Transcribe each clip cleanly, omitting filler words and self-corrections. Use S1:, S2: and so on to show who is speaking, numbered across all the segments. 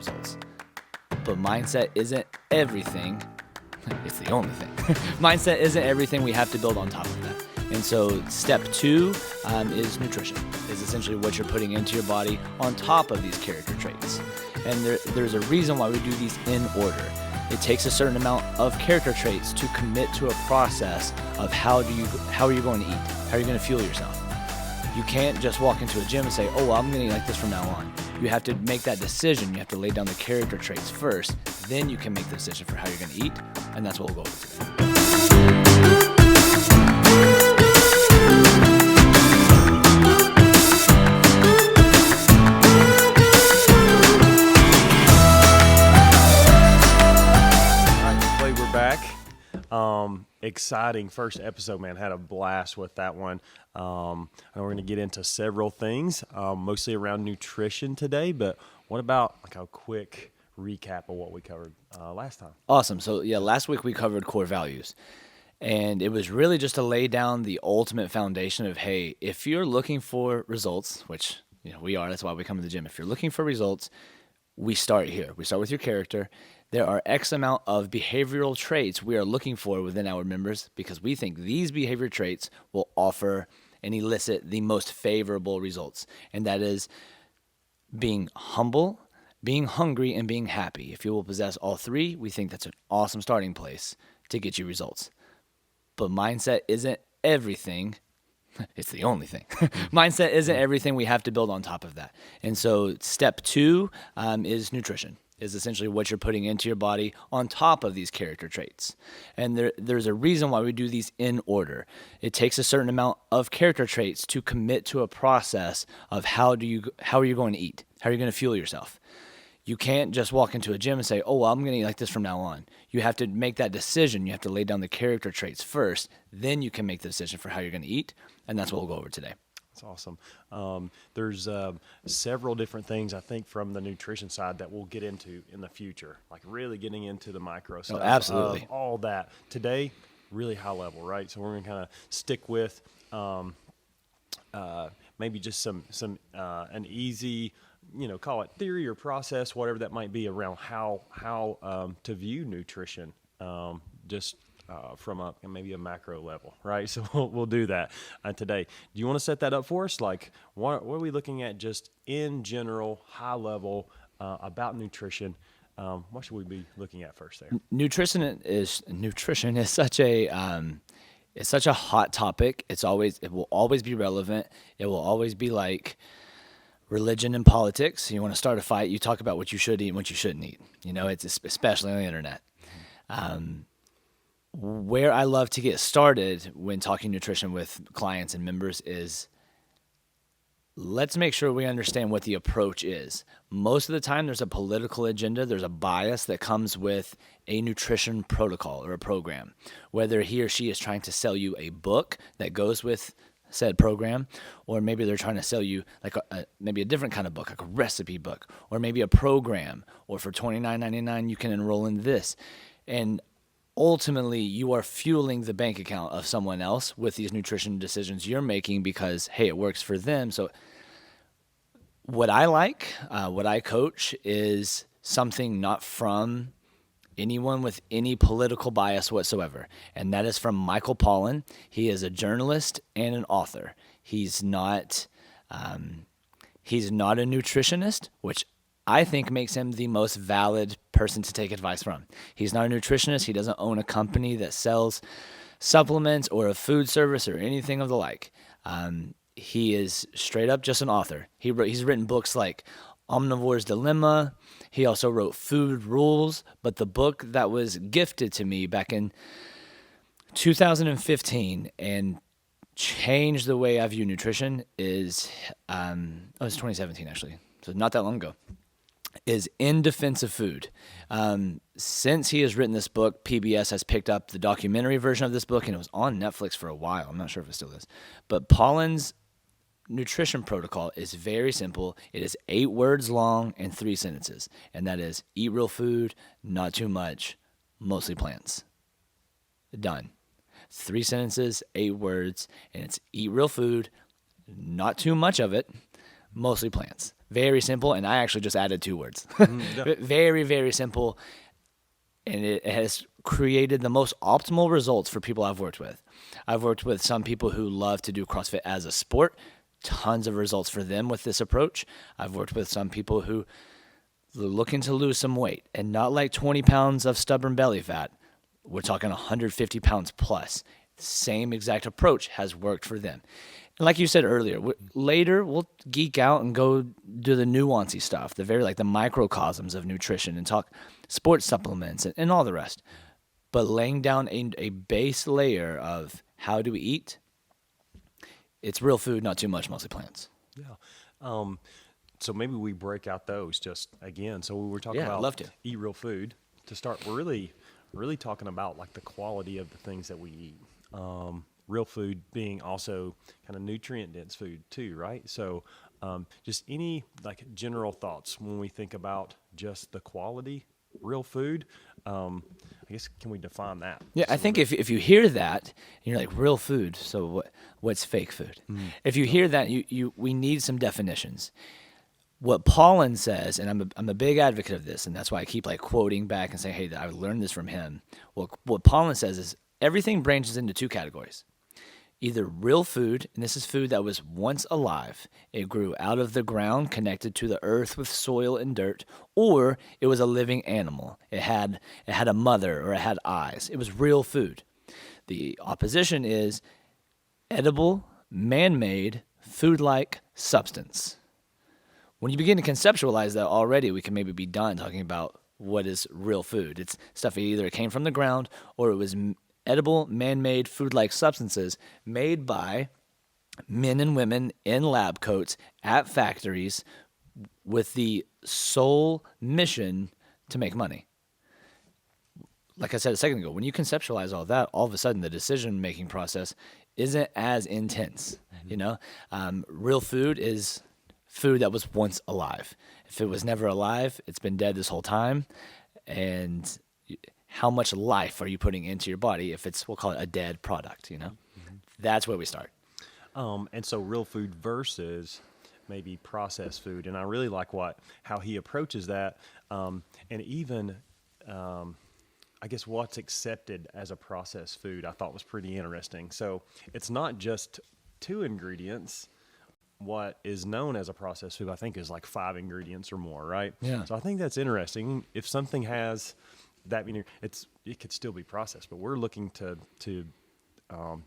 S1: results. But mindset isn't everything. It's the only thing. Mindset isn't everything. We have to build on top of that. And so step 2 is nutrition, is essentially what you're putting into your body on top of these character traits. And there's a reason why we do these in order. It takes a certain amount of character traits to commit to a process of how are you going to eat? How are you going to fuel yourself? You can't just walk into a gym and say, oh, well, I'm going to eat like this from now on. You have to make that decision. You have to lay down the character traits first. Then you can make the decision for how you're going to eat. And that's what we'll go over today.
S2: Exciting first episode, man. Had a blast with that one. And we're going to get into several things, mostly around nutrition today. But what about like a quick recap of what we covered last time?
S1: Awesome. So yeah, last week we covered core values. And it was really just to lay down the ultimate foundation of, hey, if you're looking for results, which we are, that's why we come to the gym. If you're looking for results, we start here. We start with your character. There are X amount of behavioral traits we are looking for within our members because we think these behavior traits will offer and elicit the most favorable results. And that is being humble, being hungry, and being happy. If you will possess all three, we think that's an awesome starting place to get you results. But mindset isn't everything. It's the only thing. Mindset isn't everything. We have to build on top of that. And so step 2 is nutrition, is essentially what you're putting into your body on top of these character traits. And there's a reason why we do these in order. It takes a certain amount of character traits to commit to a process of how are you going to eat? How are you going to fuel yourself? You can't just walk into a gym and say, oh, well, I'm going to eat like this from now on. You have to make that decision. You have to lay down the character traits first. Then you can make the decision for how you're going to eat. And that's what we'll go over today.
S2: That's awesome. There's several different things, I think, from the nutrition side that we'll get into in the future, like really getting into the micro stuff.
S1: Absolutely.
S2: All that. Today, really high level, right? So we're going to kind of stick with maybe just some an easy, call it theory or process, whatever that might be, around how to view nutrition, from maybe a macro level, right? So we'll do that today. Do you want to set that up for us? Like, what are we looking at just in general, high level, about nutrition? What should we be looking at first there?
S1: Nutrition is such a it's such a hot topic. It will always be relevant. It will always be like religion and politics. You want to start a fight, you talk about what you should eat and what you shouldn't eat. It's especially on the internet. Where I love to get started when talking nutrition with clients and members is, let's make sure we understand what the approach is. Most of the time, there's a political agenda. There's a bias that comes with a nutrition protocol or a program, whether he or she is trying to sell you a book that goes with said program, or maybe they're trying to sell you like maybe a different kind of book, like a recipe book, or maybe a program, or for $29.99 you can enroll in this. And ultimately, you are fueling the bank account of someone else with these nutrition decisions you're making because, hey, it works for them. So what I like, what I coach is something not from anyone with any political bias whatsoever. And that is from Michael Pollan. He is a journalist and an author. He's not a nutritionist, which I think makes him the most valid person to take advice from. He's not a nutritionist. He doesn't own a company that sells supplements or a food service or anything of the like. He is straight up just an author. He's written books like Omnivore's Dilemma. He also wrote Food Rules, but the book that was gifted to me back in 2015 and changed the way I view nutrition is, it was 2017 actually, so not that long ago, is In Defense of Food. Since he has written this book, PBS has picked up the documentary version of this book, and it was on Netflix for a while. I'm not sure if it still is. But Pollan's nutrition protocol is very simple. It is 8 words long and 3 sentences. And that is, eat real food, not too much, mostly plants. Done. 3 sentences, 8 words, and it's eat real food, not too much of it, mostly plants. Very simple, and I actually just added 2 words.
S2: Yeah.
S1: Very, very simple, and it has created the most optimal results for people I've worked with. I've worked with some people who love to do CrossFit as a sport. Tons of results for them with this approach. I've worked with some people who are looking to lose some weight, and not like 20 pounds of stubborn belly fat. We're talking 150 pounds plus. Same exact approach has worked for them. And like you said earlier, later we'll geek out and go do the nuancy stuff, the very like the microcosms of nutrition, and talk sports supplements and all the rest. But laying down a base layer of how do we eat, it's real food, not too much, mostly plants.
S2: Yeah. So maybe we break out those just again. So we were talking
S1: Yeah, I'd
S2: about
S1: love to.
S2: eat real food. To start, we're really talking about like the quality of the things that we eat. Real food being also kind of nutrient dense food too, right? So just any like general thoughts when we think about just the quality real food. I guess can we define that?
S1: Yeah, I think if you hear that, you're like real food. So what's fake food? If you hear that, we need some definitions. What Paulin says, and I'm a big advocate of this, and that's why I keep like quoting back and saying, hey, I learned this from him. What Paulin says is everything branches into 2 categories. Either real food, and this is food that was once alive. It grew out of the ground, connected to the earth with soil and dirt, or it was a living animal. It had a mother, or it had eyes. It was real food. The opposition is edible, man-made, food-like substance. When you begin to conceptualize that already, we can maybe be done talking about what is real food. It's stuff that either came from the ground or it was edible, man-made, food-like substances made by men and women in lab coats at factories with the sole mission to make money. Like I said a second ago, when you conceptualize all that, all of a sudden the decision-making process isn't as intense. You know, real food is food that was once alive. If it was never alive, it's been dead this whole time. And how much life are you putting into your body if it's, we'll call it a dead product, you know? That's where we start.
S2: And so real food versus maybe processed food. And I really like how he approaches that. And even, I guess what's accepted as a processed food, I thought was pretty interesting. So it's not just 2 ingredients. What is known as a processed food, I think, is like 5 ingredients or more, right?
S1: Yeah.
S2: So I think that's interesting. If something has that many, it could still be processed, but we're looking to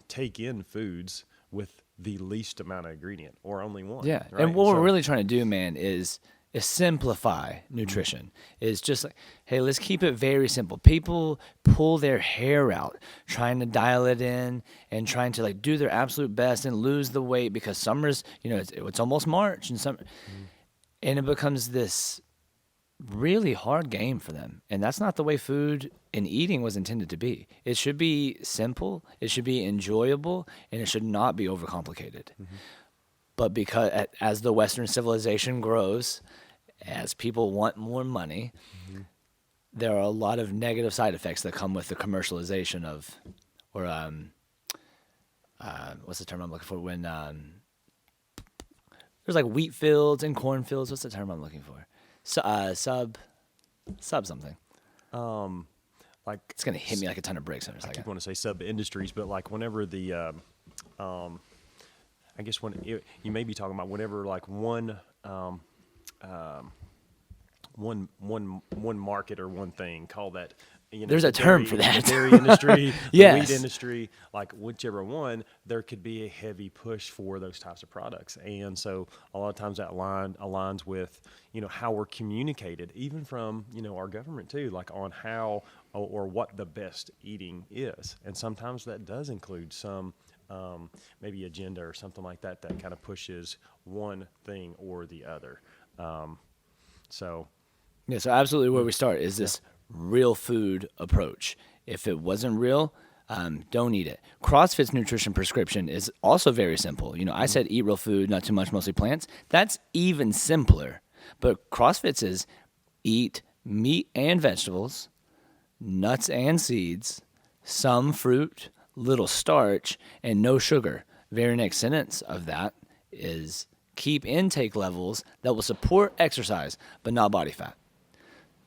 S2: take in foods with the least amount of ingredient or only one.
S1: Yeah.
S2: Right?
S1: And what we're really trying to do, man, is simplify nutrition. Is just like, hey, let's keep it very simple. People pull their hair out trying to dial it in and trying to like do their absolute best and lose the weight because summer's, you know, it's almost March and and it becomes this really hard game for them. And that's not the way food and eating was intended to be. It should be simple, it should be enjoyable, and it should not be overcomplicated. But because as the Western civilization grows, as people want more money, there are a lot of negative side effects that come with the commercialization of, or what's the term I'm looking for? When there's like wheat fields and corn fields. What's the term I'm looking for? Sub something.
S2: like
S1: It's gonna hit me like a ton of bricks in a
S2: I
S1: second.
S2: keep wanting to say sub industries, but like whenever the I guess when you may be talking about whenever like one market or one thing, call that, you know,
S1: There's a
S2: the
S1: term
S2: dairy-
S1: for that.
S2: the dairy industry, the
S1: Yes.
S2: wheat industry, like whichever one, there could be a heavy push for those types of products, and so a lot of times that aligns with, you know, how we're communicated, even from, you know, our government too, like on how or what the best eating is, and sometimes that does include some maybe agenda or something like that that kind of pushes one thing or the other. So
S1: Yeah, so absolutely where we start is this real food approach. If it wasn't real, don't eat it. CrossFit's nutrition prescription is also very simple. You know, I said eat real food, not too much, mostly plants. That's even simpler. But CrossFit's is eat meat and vegetables, nuts and seeds, some fruit, little starch, and no sugar. Very next sentence of that is keep intake levels that will support exercise, but not body fat.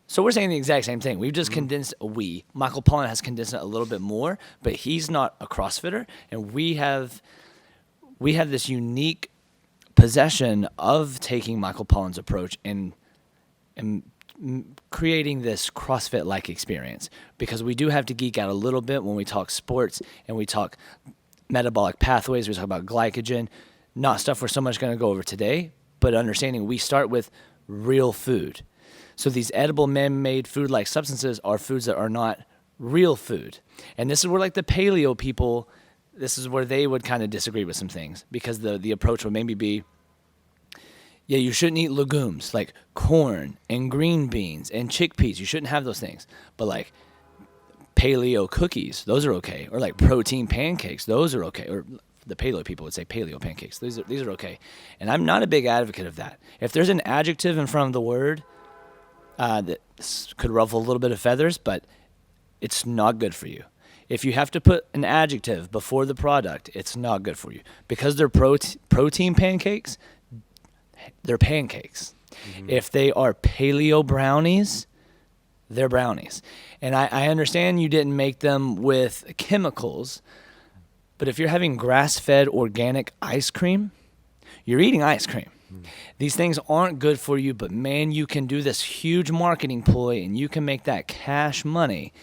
S1: So we're saying the exact same thing. We've just condensed Michael Pollan has condensed it a little bit more, but he's not a CrossFitter, and we have this unique possession of taking Michael Pollan's approach and creating this CrossFit-like experience, because we do have to geek out a little bit when we talk sports and we talk metabolic pathways, we talk about glycogen, not stuff we're so much going to go over today, but understanding we start with real food. So these edible man-made food-like substances are foods that are not real food. And this is where like the paleo people, this is where they would kind of disagree with some things, because the approach would maybe be, yeah, you shouldn't eat legumes like corn and green beans and chickpeas. You shouldn't have those things. But like paleo cookies, those are okay. Or like protein pancakes, those are okay. Or the paleo people would say paleo pancakes. These are okay. And I'm not a big advocate of that. If there's an adjective in front of the word that could ruffle a little bit of feathers, but it's not good for you. If you have to put an adjective before the product, it's not good for you. Because they're protein pancakes, they're pancakes. Mm-hmm. If they are paleo brownies, they're brownies. And I understand you didn't make them with chemicals, but if you're having grass-fed organic ice cream, you're eating ice cream. Mm. These things aren't good for you, but man, you can do this huge marketing ploy and you can make that cash money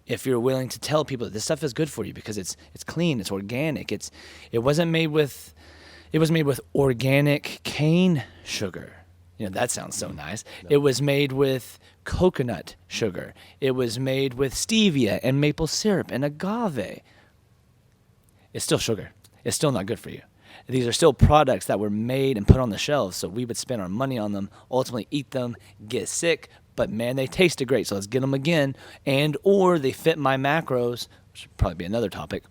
S1: if you're willing to tell people that this stuff is good for you, because it's clean, it's organic. It was made with organic cane sugar. You know, that sounds so nice. No. It was made with coconut sugar. It was made with stevia and maple syrup and agave. It's still sugar. It's still not good for you. These are still products that were made and put on the shelves, so we would spend our money on them, ultimately eat them, get sick, but man, they tasted great, so let's get them again. And or they fit my macros, which would probably be another topic.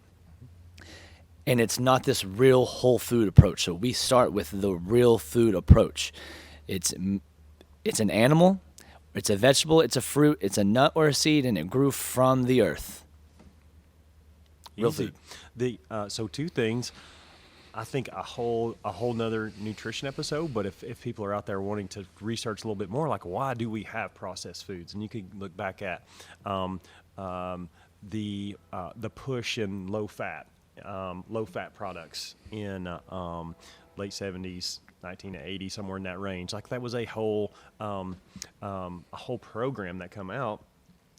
S1: And it's not this real whole food approach. So we start with the real food approach. It's an animal, it's a vegetable, it's a fruit, it's a nut or a seed, and it grew from the earth. Real
S2: Easy.
S1: food.
S2: So two things. I think a whole nother nutrition episode, but if people are out there wanting to research a little bit more, like why do we have processed foods? And you could look back at the push in low fat products in late 70s, 1980, somewhere in that range. Like that was a whole program that come out.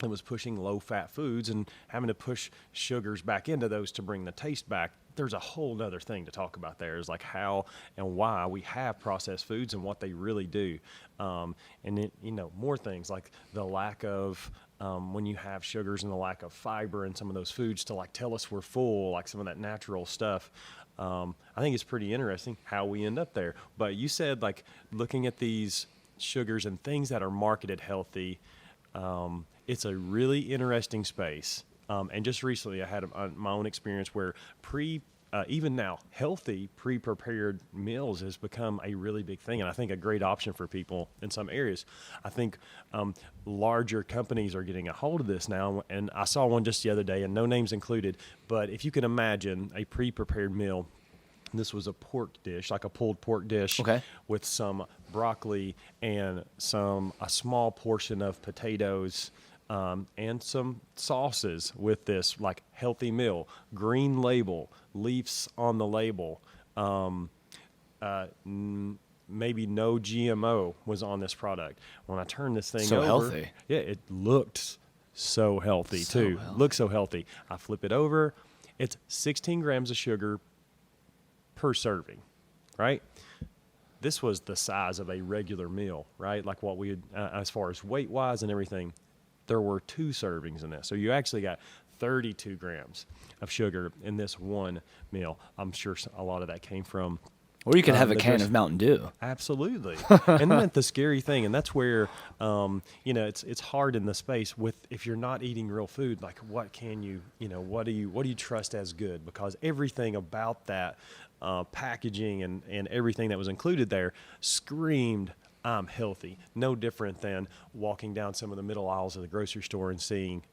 S2: It was pushing low fat foods and having to push sugars back into those to bring the taste back. There's a whole nother thing to talk about there, is like how and why we have processed foods and what they really do. And then, more things like the lack of, when you have sugars and the lack of fiber in some of those foods to like tell us we're full, like some of that natural stuff. I think it's pretty interesting how we end up there. But you said like looking at these sugars and things that are marketed healthy, it's a really interesting space. And just recently I had my own experience where even now, healthy pre-prepared meals has become a really big thing, and I think a great option for people in some areas. I think larger companies are getting a hold of this now, and I saw one just the other day, and no names included, but if you can imagine a pre-prepared meal, this was a pork dish, like a pulled pork dish, okay, with some broccoli and a small portion of potatoes, and some sauces with this like healthy meal, green label, leaves on the label, maybe no GMO was on this product. When I turned this thing
S1: so
S2: over,
S1: healthy.
S2: Yeah, it looked so healthy too. Looks so healthy. I flip it over. It's 16 grams of sugar per serving, right? This was the size of a regular meal, right? Like what we had, as far as weight wise and everything. There were 2 servings in this. So you actually got 32 grams of sugar in this one meal. I'm sure a lot of that came from...
S1: Or you could have a can of Mountain Dew.
S2: Absolutely. And then the scary thing, and that's where, it's hard in the space if you're not eating real food, like what can you, what do you trust as good? Because everything about that packaging and everything that was included there screamed, I'm healthy. No different than walking down some of the middle aisles of the grocery store and seeing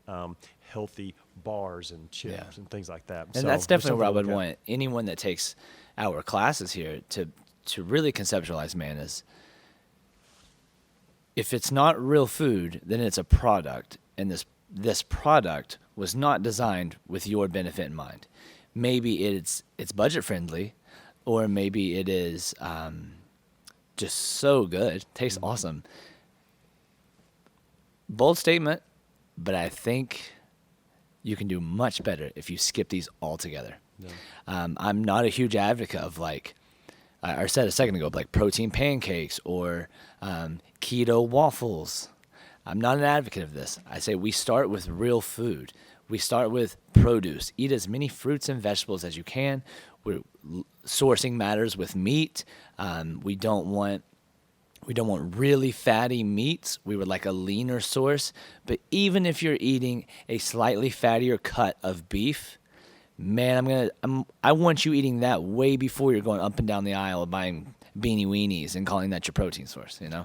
S2: healthy bars and chips and things like that.
S1: And so that's definitely where I would want anyone that takes our classes here to to really conceptualize, man, is if it's not real food, then it's a product, and this product was not designed with your benefit in mind. Maybe it's budget friendly, or maybe it is just so good, tastes awesome. Bold statement, but I think you can do much better if you skip these altogether.
S2: Yeah.
S1: I'm not a huge advocate of, like I said a second ago, like protein pancakes or keto waffles. I'm not an advocate of this. I say we start with real food. We start with produce. Eat as many fruits and vegetables as you can. Sourcing matters with meat. We don't want really fatty meats. We would like a leaner source. But even if you're eating a slightly fattier cut of beef, man, I want you eating that way before you're going up and down the aisle buying beanie weenies and calling that your protein source. You know.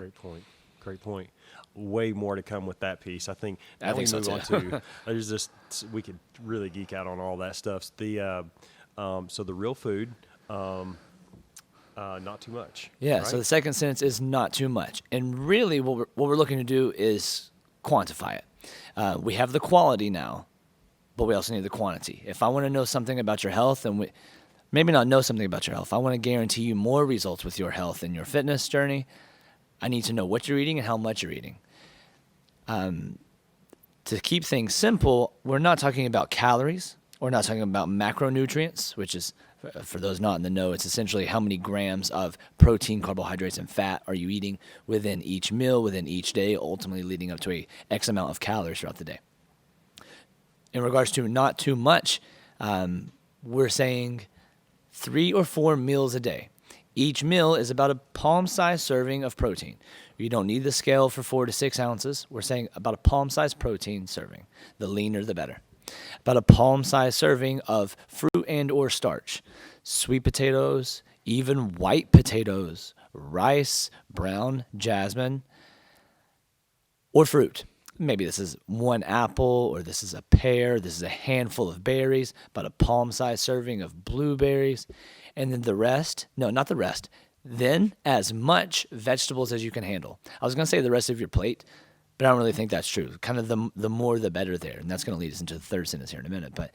S2: Great point. Way more to come with that piece. I think.
S1: I think so
S2: on
S1: too.
S2: to there's just we could really geek out on all that stuff. So the real food. Not too much.
S1: Yeah.
S2: Right?
S1: So the second sentence is not too much, and really, what we're looking to do is quantify it. We have the quality now, but we also need the quantity. If I want to know something about your health, and maybe not know something about your health, if I want to guarantee you more results with your health and your fitness journey, I need to know what you're eating and how much you're eating. To keep things simple, we're not talking about calories. We're not talking about macronutrients, which is, for those not in the know, it's essentially how many grams of protein, carbohydrates, and fat are you eating within each meal, within each day, ultimately leading up to a X amount of calories throughout the day. In regards to not too much, we're saying 3 or 4 meals a day. Each meal is about a palm-sized serving of protein. You don't need the scale for 4 to 6 ounces. We're saying about a palm-sized protein serving. The leaner, the better. About a palm-sized serving of fruit and or starch. Sweet potatoes, even white potatoes, rice, brown, jasmine, or fruit. Maybe this is 1 apple, or this is a pear, this is a handful of berries, about a palm-sized serving of blueberries, and then the rest, no, not the rest, then as much vegetables as you can handle. I was going to say the rest of your plate, but I don't really think that's true. Kind of the more the better there, and that's going to lead us into the third sentence here in a minute. But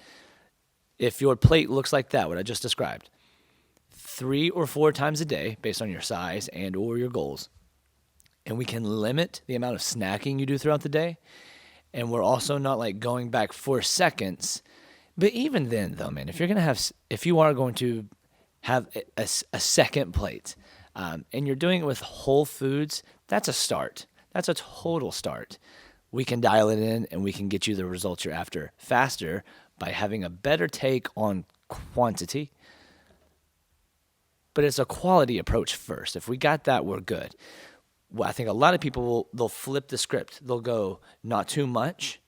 S1: if your plate looks like that, what I just described, 3 or 4 times a day based on your size and or your goals, and we can limit the amount of snacking you do throughout the day. And we're also not like going back 4 seconds. But even then, though, man, if you are going to have a second plate, and you're doing it with whole foods, that's a start. That's a total start. We can dial it in, and we can get you the results you're after faster by having a better take on quantity. But it's a quality approach first. If we got that, we're good. Well, I think a lot of people they'll flip the script. They'll go not too much,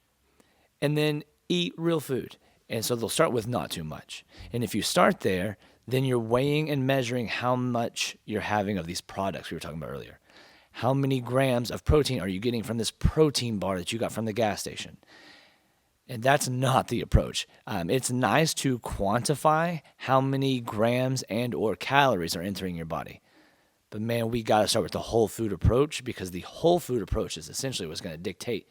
S1: and then eat real food. And so they'll start with not too much. And if you start there, then you're weighing and measuring how much you're having of these products we were talking about earlier. How many grams of protein are you getting from this protein bar that you got from the gas station? And that's not the approach. It's nice to quantify how many grams and or calories are entering your body. But man, we got to start with the whole food approach, because the whole food approach is essentially what's going to dictate.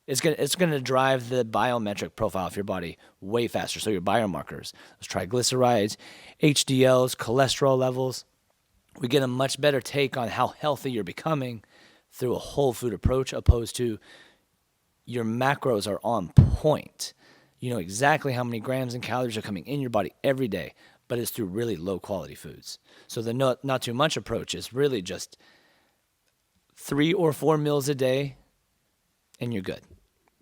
S1: It's going to drive the biometric profile of your body way faster. So your biomarkers, those triglycerides, HDLs, cholesterol levels, we get a much better take on how healthy you're becoming through a whole food approach, opposed to your macros are on point. You know exactly how many grams and calories are coming in your body every day, but it's through really low quality foods. So the not too much approach is really just 3 or 4 meals a day, and you're good.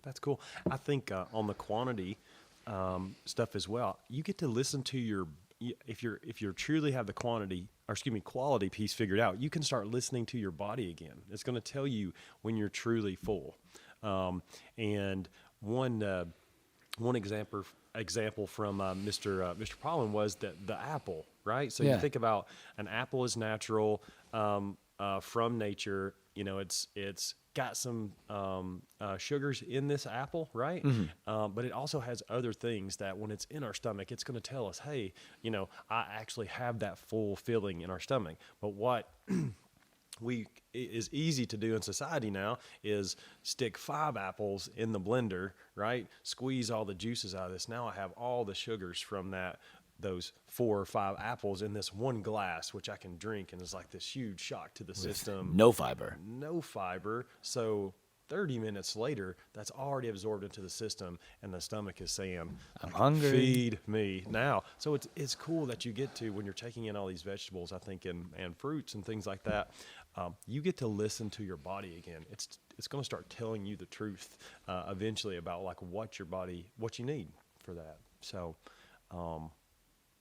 S2: That's cool. I think on the quantity stuff as well, you get to listen to if you're truly have the quality piece figured out, you can start listening to your body again. It's going to tell you when you're truly full. And one example from Mr. Pollan was that the apple, right? So
S1: Yeah.
S2: you think about an apple is natural from nature. it's got some sugars in this apple, right? But it also has other things that when it's in our stomach, it's going to tell us, hey, I actually have that full feeling in our stomach. But what is easy to do in society now is stick 5 apples in the blender, right? Squeeze all the juices out of this. Now I have all the sugars from those 4 or 5 apples in this one glass, which I can drink, and it's like this huge shock to the system.
S1: No fiber.
S2: No fiber. So 30 minutes later, that's already absorbed into the system, and the stomach is saying,
S1: I'm hungry.
S2: Feed me now. So it's cool that you get to, when you're taking in all these vegetables, I think, and fruits and things like that, you get to listen to your body again. It's going to start telling you the truth eventually about like what you need for that. So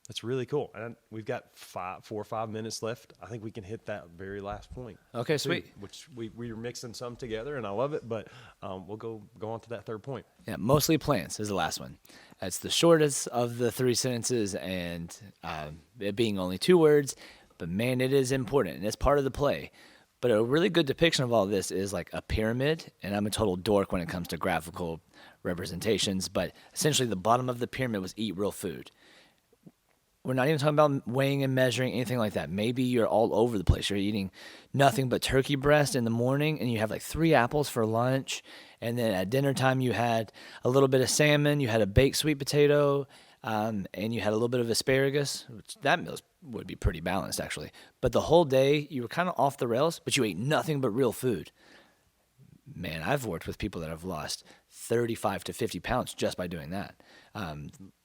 S2: that's really cool. And we've got 4 or 5 minutes left. I think we can hit that very last point.
S1: Okay,
S2: too,
S1: sweet.
S2: Which we're mixing some together, and I love it. But we'll go on to that third point.
S1: Yeah, mostly plants is the last one. That's the shortest of the 3 sentences, and it being only 2 words. But man, it is important, and it's part of the play. But a really good depiction of all this is like a pyramid, and I'm a total dork when it comes to graphical representations. But essentially, the bottom of the pyramid was eat real food. We're not even talking about weighing and measuring, anything like that. Maybe you're all over the place. You're eating nothing but turkey breast in the morning, and you have like 3 apples for lunch. And then at dinner time, you had a little bit of salmon, you had a baked sweet potato, and you had a little bit of asparagus. Which that meal would be pretty balanced, actually. But the whole day, you were kind of off the rails, but you ate nothing but real food. Man, I've worked with people that have lost 35 to 50 pounds just by doing that.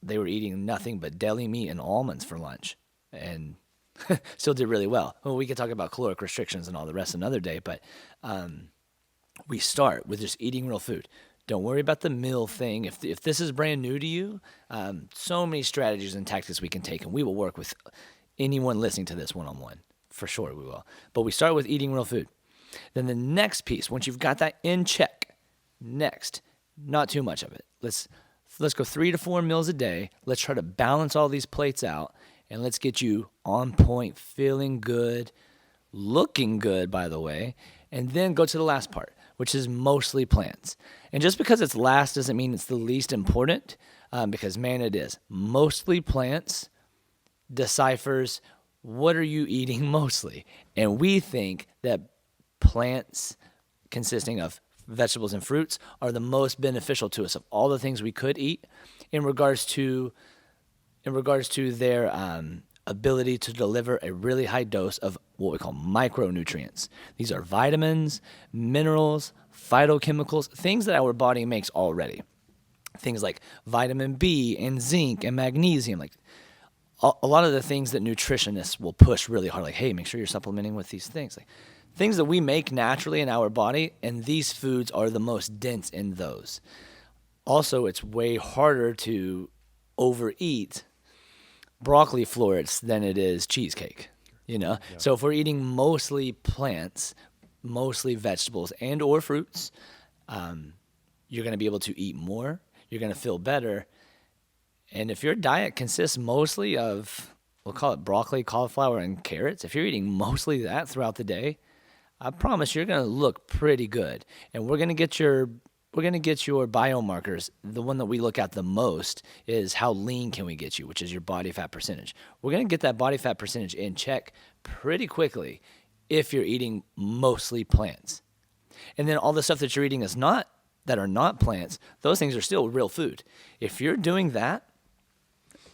S1: They were eating nothing but deli meat and almonds for lunch, and still did really well. Well, we could talk about caloric restrictions and all the rest another day, but we start with just eating real food. Don't worry about the meal thing. If this is brand new to you, so many strategies and tactics we can take, and we will work with anyone listening to this one-on-one. For sure we will. But we start with eating real food. Then the next piece, once you've got that in check, next, not too much of it. Let's go 3 to 4 meals a day. Let's try to balance all these plates out, and let's get you on point, feeling good, looking good, by the way, and then go to the last part, which is mostly plants. And just because it's last doesn't mean it's the least important, because, man, it is. Mostly plants deciphers what are you eating mostly. And we think that plants consisting of vegetables and fruits are the most beneficial to us of all the things we could eat in regards to their ability to deliver a really high dose of what we call micronutrients. These are vitamins, minerals, phytochemicals, things that our body makes already. Things like vitamin B and zinc and magnesium, like a lot of the things that nutritionists will push really hard, like, hey, make sure you're supplementing with these things. Like, things that we make naturally in our body, and these foods are the most dense in those. Also, it's way harder to overeat broccoli florets than it is cheesecake, Yeah. So if we're eating mostly plants, mostly vegetables and or fruits, you're going to be able to eat more. You're going to feel better. And if your diet consists mostly of, we'll call it broccoli, cauliflower, and carrots, if you're eating mostly that throughout the day, I promise you're going to look pretty good. And we're going to get your biomarkers. The one that we look at the most is how lean can we get you, which is your body fat percentage. We're going to get that body fat percentage in check pretty quickly if you're eating mostly plants. And then all the stuff that you're eating that are not plants, those things are still real food. If you're doing that,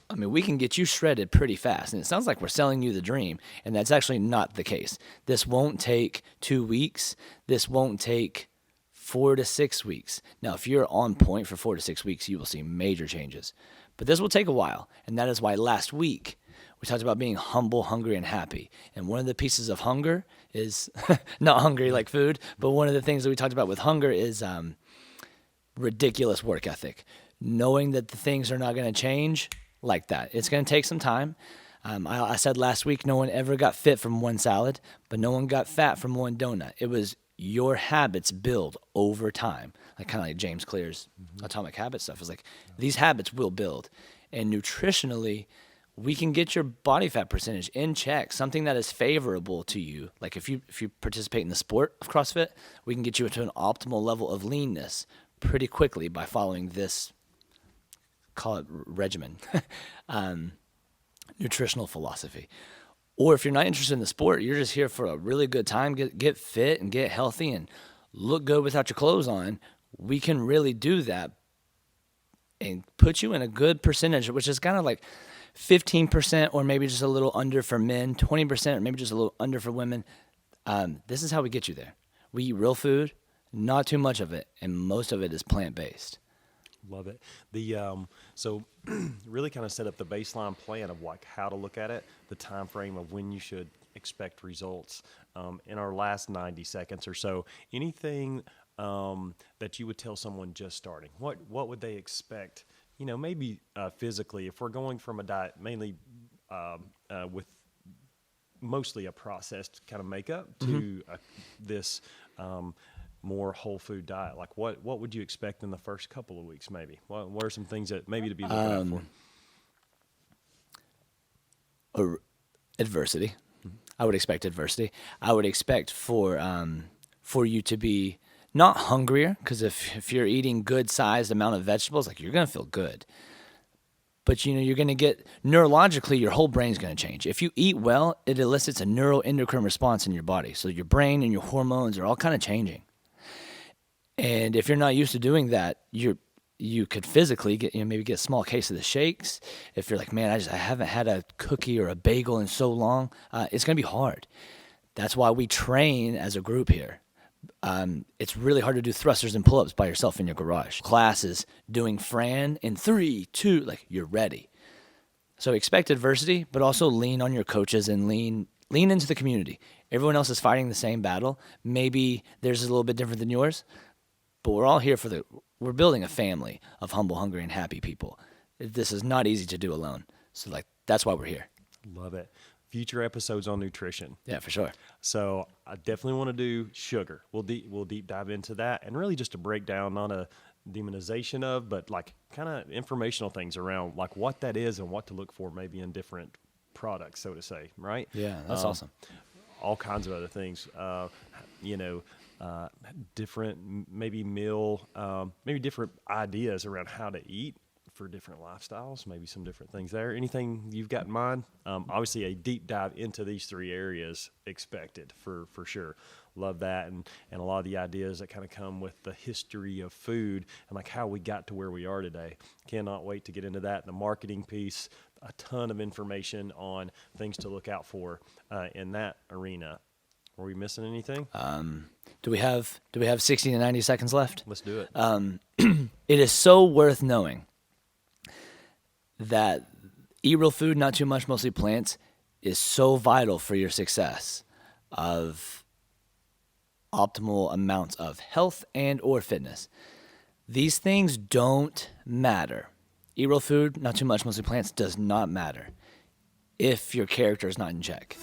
S1: I mean, we can get you shredded pretty fast. And it sounds like we're selling you the dream, and that's actually not the case. This won't take 2 weeks. This won't take 4 to 6 weeks. Now, if you're on point for 4 to 6 weeks, you will see major changes. But this will take a while, and that is why last week we talked about being humble, hungry, and happy. And one of the pieces of hunger is not hungry like food, but one of the things that we talked about with hunger is ridiculous work ethic. Knowing that the things are not going to change like that. It's going to take some time. I said last week, no one ever got fit from one salad, but no one got fat from one donut. It was your habits build over time. Like kind of like James Clear's Atomic Habits stuff. It's like these habits will build. And nutritionally, we can get your body fat percentage in check, something that is favorable to you. Like if you participate in the sport of CrossFit, we can get you to an optimal level of leanness pretty quickly by following this, call it regimen, nutritional philosophy. Or if you're not interested in the sport, you're just here for a really good time, get fit and get healthy and look good without your clothes on, we can really do that and put you in a good percentage, which is kind of like 15% or maybe just a little under for men, 20% or maybe just a little under for women. This is how we get you there. We eat real food, not too much of it, and most of it is plant-based.
S2: Love it. So really kind of set up the baseline plan of like how to look at it, the time frame of when you should expect results. In our last 90 seconds or so, anything that you would tell someone just starting? What would they expect? Maybe physically, if we're going from a diet mainly with mostly a processed kind of makeup to this more whole food diet, like what would you expect in the first couple of weeks? Maybe what are some things that maybe to be looking out for?
S1: Adversity. I would expect adversity. I would expect for you to be not hungrier, because if you're eating good sized amount of vegetables, like you're gonna feel good. But you're gonna get neurologically, your whole brain's gonna change. If you eat well, it elicits a neuroendocrine response in your body. So your brain and your hormones are all kind of changing. And if you're not used to doing that, you could physically get maybe get a small case of the shakes. If you're like, man, I haven't had a cookie or a bagel in so long, it's gonna be hard. That's why we train as a group here. It's really hard to do thrusters and pull-ups by yourself in your garage. Classes doing Fran in 3, 2, like you're ready. So expect adversity, but also lean on your coaches and lean into the community. Everyone else is fighting the same battle. Maybe theirs is a little bit different than yours, but we're all here we're building a family of humble, hungry, and happy people. This is not easy to do alone. So that's why we're here.
S2: Love it. Future episodes on nutrition.
S1: Yeah, for sure.
S2: So I definitely want to do sugar. We'll deep dive into that, and really just a breakdown, not a demonization of, but like kind of informational things around like what that is and what to look for maybe in different products, so to say, right?
S1: Yeah, that's awesome.
S2: All kinds of other things, different maybe maybe different ideas around how to eat for different lifestyles, maybe some different things there. Anything you've got in mind? Obviously a deep dive into these 3 areas expected for sure. Love that. And a lot of the ideas that kind of come with the history of food and like how we got to where we are today. Cannot wait to get into that. The marketing piece, a ton of information on things to look out for in that arena. Are we missing anything?
S1: Do we have 60 to 90 seconds left?
S2: Let's do it.
S1: It is so worth knowing that eat real food, not too much, mostly plants, is so vital for your success of optimal amounts of health and or fitness. These things don't matter. Eat real food, not too much, mostly plants, does not matter if your character is not in check.